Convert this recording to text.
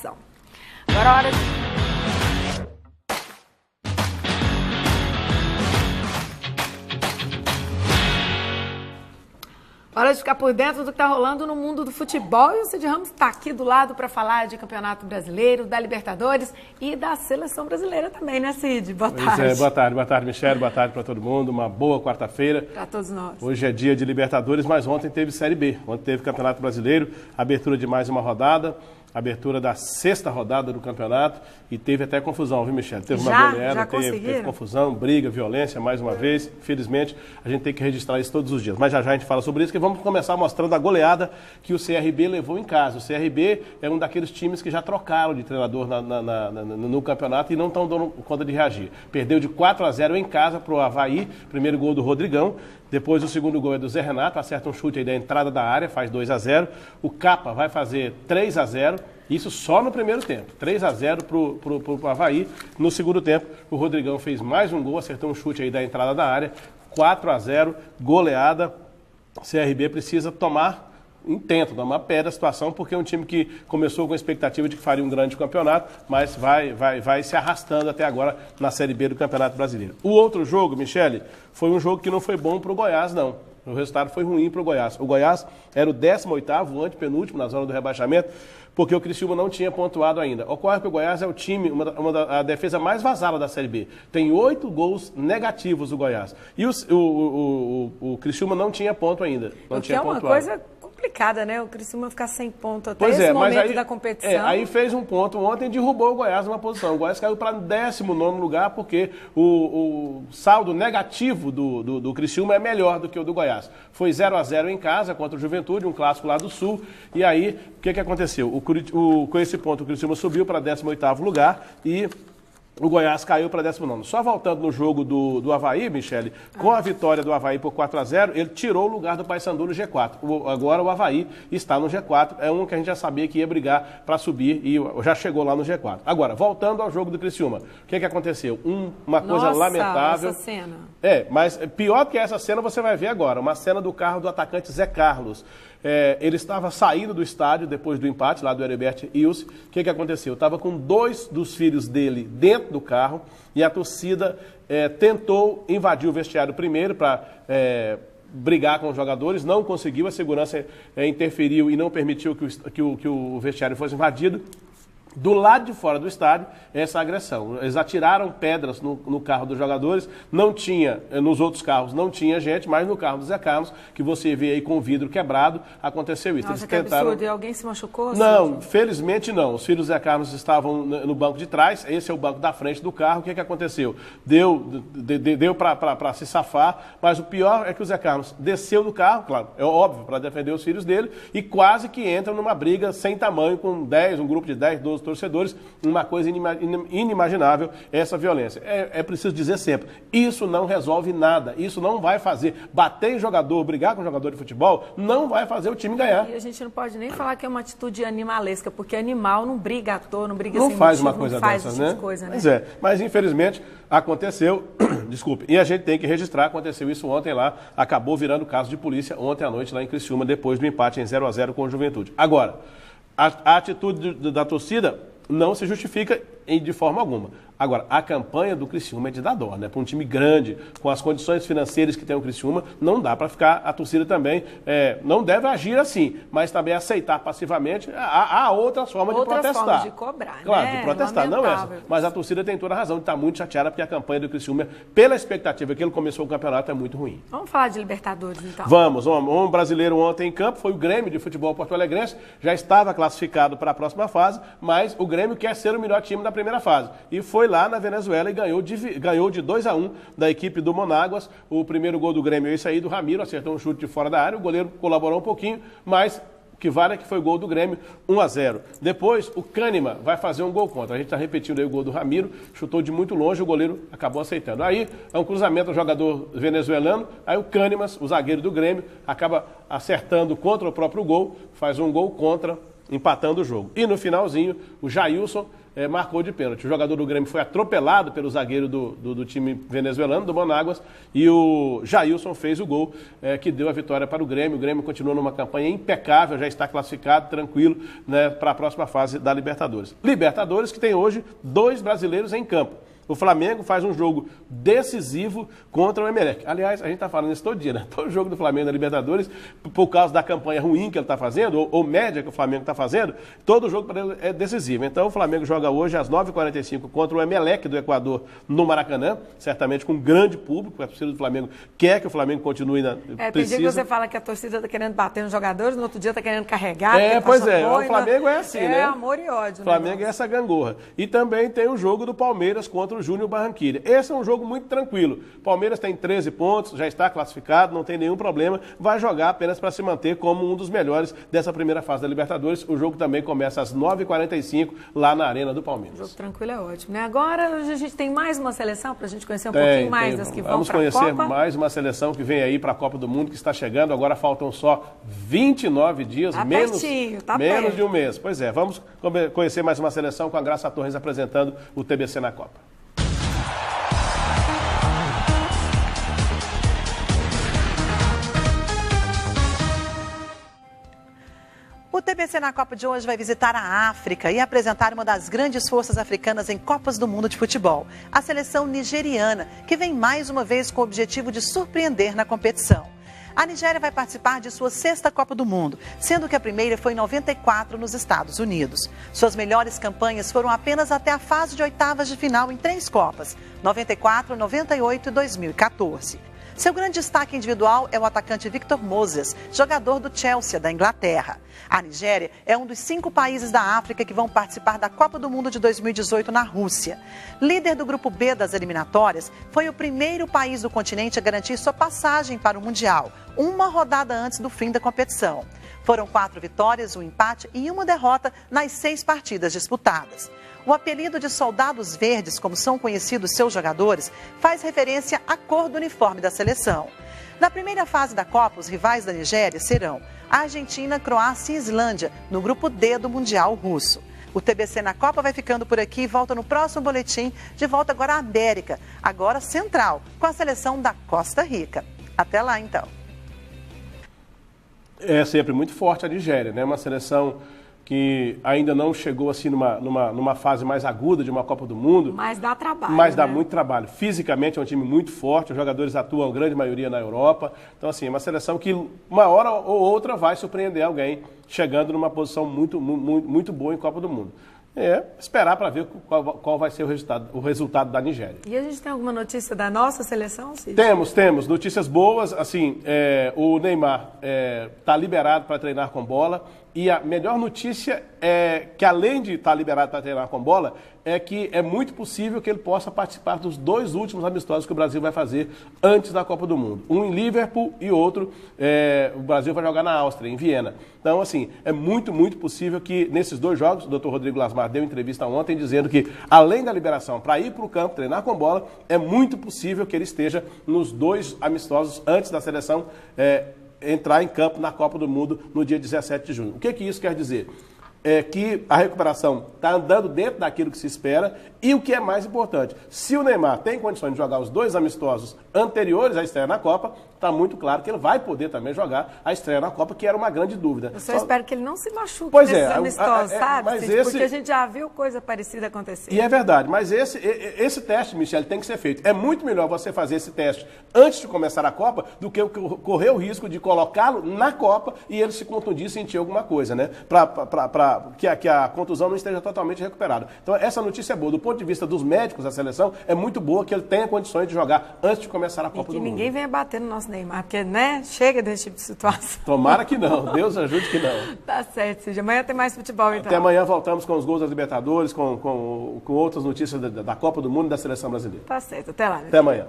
classificação. Agora a hora de... Hora de ficar por dentro do que está rolando no mundo do futebol. E o Cid Ramos está aqui do lado para falar de Campeonato Brasileiro, da Libertadores e da Seleção Brasileira também, né, Cid? Boa tarde. Boa tarde, Michele. Boa tarde para todo mundo. Uma boa quarta-feira. Para todos nós. Hoje é dia de Libertadores, mas ontem teve Série B. Ontem teve Campeonato Brasileiro, abertura de mais uma rodada. Abertura da 6ª rodada do campeonato e teve até confusão, viu, Michele? Teve uma goleada, teve confusão, briga, violência, mais uma vez. Infelizmente, a gente tem que registrar isso todos os dias. Mas já a gente fala sobre isso, que vamos começar mostrando a goleada que o CRB levou em casa. O CRB é um daqueles times que já trocaram de treinador no campeonato e não estão dando conta de reagir. Perdeu de 4-0 em casa para o Avaí, primeiro gol do Rodrigão. Depois o segundo gol é do Zé Renato, acerta um chute aí da entrada da área, faz 2-0. O Capa vai fazer 3-0, isso só no primeiro tempo. 3-0 pro Avaí. No segundo tempo, o Rodrigão fez mais um gol, acertou um chute aí da entrada da área. 4-0, goleada. O CRB precisa tomar pé da situação, porque é um time que começou com a expectativa de que faria um grande campeonato, mas vai se arrastando até agora na Série B do Campeonato Brasileiro. O outro jogo, Michele, foi um jogo que não foi bom para o Goiás, não. O resultado foi ruim para o Goiás. O Goiás era o 18º, o antepenúltimo na zona do rebaixamento, porque o Criciúma não tinha pontuado ainda. Ocorre que o Goiás é o time, a defesa mais vazada da Série B. Tem 8 gols negativos o Goiás. E o Criciúma não tinha ponto ainda. Não tinha pontuado. Coisa complicada, né? O Criciúma ficar sem ponto até esse momento da competição. Aí fez um ponto ontem e derrubou o Goiás numa posição. O Goiás caiu para 19º lugar porque o saldo negativo do Criciúma é melhor do que o do Goiás. Foi 0-0 em casa contra o Juventude, um clássico lá do Sul. E aí, o que aconteceu? Com esse ponto, o Criciúma subiu para 18º lugar e o Goiás caiu para 19º. Só voltando no jogo do Avaí, Michele, com a vitória do Avaí por 4-0, ele tirou o lugar do Paysandu no G4. Agora o Avaí está no G4, é um que a gente já sabia que ia brigar para subir e já chegou lá no G4. Agora, voltando ao jogo do Criciúma, o que aconteceu? Uma coisa lamentável. Essa cena. Mas pior que essa cena você vai ver agora, uma cena do carro do atacante Zé Carlos. Ele estava saindo do estádio depois do empate lá do Heribert Ilse. O que aconteceu? Estava com 2 dos filhos dele dentro do carro e a torcida tentou invadir o vestiário primeiro para brigar com os jogadores, não conseguiu, a segurança interferiu e não permitiu que o vestiário fosse invadido. Do lado de fora do estádio, essa agressão. Eles atiraram pedras no carro dos jogadores, não tinha, nos outros carros não tinha gente, mas no carro do Zé Carlos, que você vê aí com o vidro quebrado, aconteceu isso. Nossa, eles tentaram... absurdo. E alguém se machucou? Não, felizmente não. Os filhos do Zé Carlos estavam no banco de trás, esse é o banco da frente do carro. O que aconteceu? Deu para se safar, mas o pior é que o Zé Carlos desceu do carro, claro, é óbvio, para defender os filhos dele, e quase que entra numa briga sem tamanho com um grupo de 10, 12 torcedores, uma coisa inimaginável essa violência. É preciso dizer sempre, isso não resolve nada, isso não vai fazer. Bater em jogador, brigar com jogador de futebol, não vai fazer o time ganhar. E a gente não pode nem falar que é uma atitude animalesca, porque animal não briga à toa, não briga sem motivo, faz uma coisa dessas, né? Coisa, né? Mas infelizmente aconteceu, desculpe, e a gente tem que registrar, aconteceu isso ontem lá, acabou virando caso de polícia ontem à noite lá em Criciúma, depois do empate em 0-0 com o Juventude. Agora, a atitude da torcida não se justifica de forma alguma. Agora, a campanha do Criciúma é de dar dó, né? Para um time grande, com as condições financeiras que tem o Criciúma, não dá para ficar, a torcida também não deve agir assim, mas também aceitar passivamente. Há outras formas de protestar. Outras formas de cobrar, claro, né? de protestar, não essa. Mas a torcida tem toda a razão de estar muito chateada, porque a campanha do Criciúma, pela expectativa que ele começou o campeonato, é muito ruim. Vamos falar de Libertadores, então. Vamos. Um brasileiro ontem em campo foi o Grêmio de Futebol Porto Alegrense, já estava classificado para a próxima fase, mas o Grêmio quer ser o melhor time da primeira fase. E foi lá na Venezuela e ganhou de 2-1 da equipe do Monáguas. O primeiro gol do Grêmio é esse aí, do Ramiro, acertou um chute de fora da área, o goleiro colaborou um pouquinho, mas o que vale é que foi gol do Grêmio, 1-0. Depois, o Cânima vai fazer um gol contra. A gente está repetindo aí o gol do Ramiro, chutou de muito longe, o goleiro acabou aceitando. Aí, é um cruzamento do jogador venezuelano, aí o Cânimas, o zagueiro do Grêmio, acaba acertando contra o próprio gol, faz um gol contra. empatando o jogo. E no finalzinho, o Jailson marcou de pênalti. O jogador do Grêmio foi atropelado pelo zagueiro do time venezuelano, do Monáguas, e o Jailson fez o gol que deu a vitória para o Grêmio. O Grêmio continua numa campanha impecável, já está classificado, tranquilo, né, para a próxima fase da Libertadores. Libertadores que tem hoje 2 brasileiros em campo. O Flamengo faz um jogo decisivo contra o Emelec. Aliás, a gente está falando isso todo dia, né? Todo jogo do Flamengo na Libertadores, por causa da campanha ruim que ele está fazendo, ou média que o Flamengo está fazendo, todo jogo para ele é decisivo. Então o Flamengo joga hoje às 9h45 contra o Emelec do Equador no Maracanã, certamente com um grande público, a torcida do Flamengo quer que o Flamengo continue na... Tem dia que você fala que a torcida está querendo bater nos jogadores, no outro dia está querendo carregar. Pois é, o Flamengo é assim, né? É amor e ódio. O Flamengo é essa gangorra. E também tem o jogo do Palmeiras contra o Júnior Barranquilla. Esse é um jogo muito tranquilo. Palmeiras tem 13 pontos, já está classificado, não tem nenhum problema, vai jogar apenas para se manter como um dos melhores dessa primeira fase da Libertadores. O jogo também começa às 9h45 lá na Arena do Palmeiras. O jogo tranquilo é ótimo, né? Agora a gente tem mais uma seleção para a gente conhecer um pouquinho mais das que vão para a Copa. Vamos conhecer mais uma seleção que vem aí para a Copa do Mundo, que está chegando. Agora faltam só 29 dias, menos de um mês. Pois é, vamos conhecer mais uma seleção com a Graça Torres apresentando o TBC na Copa. O TBC na Copa de hoje vai visitar a África e apresentar uma das grandes forças africanas em Copas do Mundo de futebol, a seleção nigeriana, que vem mais uma vez com o objetivo de surpreender na competição. A Nigéria vai participar de sua 6ª Copa do Mundo, sendo que a primeira foi em 94 nos Estados Unidos. Suas melhores campanhas foram apenas até a fase de oitavas de final em 3 Copas, 94, 98 e 2014. Seu grande destaque individual é o atacante Victor Moses, jogador do Chelsea, da Inglaterra. A Nigéria é um dos 5 países da África que vão participar da Copa do Mundo de 2018 na Rússia. Líder do grupo B das eliminatórias, foi o primeiro país do continente a garantir sua passagem para o Mundial, uma rodada antes do fim da competição. Foram 4 vitórias, 1 empate e 1 derrota nas 6 partidas disputadas. O apelido de Soldados Verdes, como são conhecidos seus jogadores, faz referência à cor do uniforme da seleção. Na primeira fase da Copa, os rivais da Nigéria serão Argentina, Croácia e Islândia, no grupo D do Mundial Russo. O TBC na Copa vai ficando por aqui e volta no próximo boletim, de volta agora à América, agora central, com a seleção da Costa Rica. Até lá, então. É sempre muito forte a Nigéria, né? Uma seleção que ainda não chegou assim numa fase mais aguda de uma Copa do Mundo. Mas dá trabalho. Mas dá muito trabalho. Fisicamente é um time muito forte, os jogadores atuam, a grande maioria, na Europa. Então, assim, é uma seleção que uma hora ou outra vai surpreender alguém chegando numa posição muito boa em Copa do Mundo. Esperar para ver qual vai ser o resultado da Nigéria. E a gente tem alguma notícia da nossa seleção, Cid? Temos notícias boas. Assim, o Neymar está liberado para treinar com bola. E a melhor notícia é que, além de estar liberado para treinar com bola, é que é muito possível que ele possa participar dos 2 últimos amistosos que o Brasil vai fazer antes da Copa do Mundo. Um em Liverpool e outro, o Brasil vai jogar na Áustria, em Viena. Então, assim, é muito possível que nesses 2 jogos, o Dr. Rodrigo Lasmar deu entrevista ontem dizendo que, além da liberação para ir para o campo, treinar com bola, é muito possível que ele esteja nos 2 amistosos antes da seleção entrar em campo na Copa do Mundo no dia 17 de junho. O que isso quer dizer? É que a recuperação está andando dentro daquilo que se espera e o que é mais importante, se o Neymar tem condições de jogar os 2 amistosos anteriores à estreia na Copa, está muito claro que ele vai poder também jogar a estreia na Copa, que era uma grande dúvida. Eu só espero que ele não se machuque nesses amistosos, sabe? Porque a gente já viu coisa parecida acontecer. E é verdade, mas esse teste, Michele, tem que ser feito. É muito melhor você fazer esse teste antes de começar a Copa do que correr o risco de colocá-lo na Copa e ele se contundir e sentir alguma coisa, né? Que a contusão não esteja totalmente recuperada. Então, essa notícia é boa. Do ponto de vista dos médicos da seleção, é muito boa que ele tenha condições de jogar antes de começar a Copa do Mundo. E que ninguém venha bater no nosso Neymar, porque, né, chega desse tipo de situação. Tomara que não. Deus ajude que não. Tá certo, Cid. Amanhã tem mais futebol, então. Até amanhã voltamos com os gols das Libertadores, com outras notícias da Copa do Mundo e da Seleção Brasileira. Tá certo. Até lá. Né? Até amanhã.